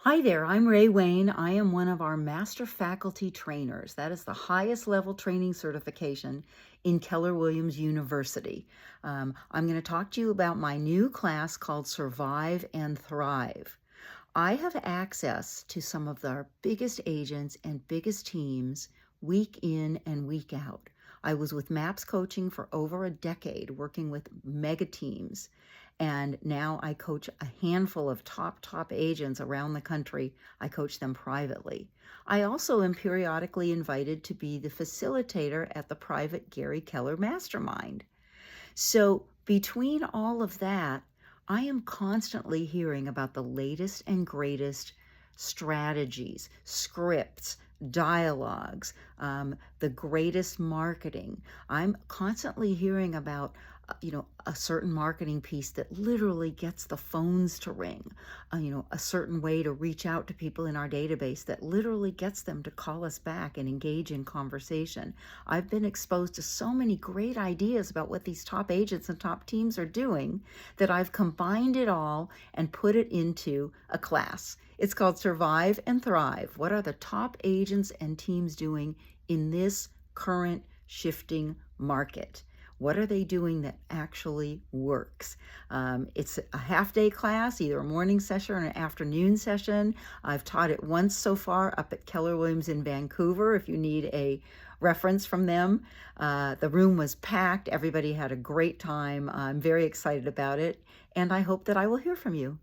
Hi there, I'm Ray Wayne. I am one of our master faculty trainers. That is the highest level training certification in Keller Williams University. I'm going to talk to you about my new class called Survive and Thrive. I have access to some of our biggest agents and biggest teams week in and week out. I was with MAPS Coaching for over a decade, working with mega teams. And now I coach a handful of top agents around the country. I coach them privately. I also am periodically invited to be the facilitator at the private Gary Keller Mastermind. So between all of that, I am constantly hearing about the latest and greatest strategies, scripts, dialogues, the greatest marketing. I'm constantly hearing about a certain marketing piece that literally gets the phones to ring, a certain way to reach out to people in our database that literally gets them to call us back and engage in conversation. I've been exposed to so many great ideas about what these top agents and top teams are doing that I've combined it all and put it into a class. It's called Survive and Thrive. What are the top agents and teams doing in this current shifting market? What are they doing that actually works? It's a half-day class, either a morning session or an afternoon session. I've taught it once so far up at Keller Williams in Vancouver, if you need a reference from them. The room was packed. Everybody had a great time. I'm very excited about it, and I hope that I will hear from you.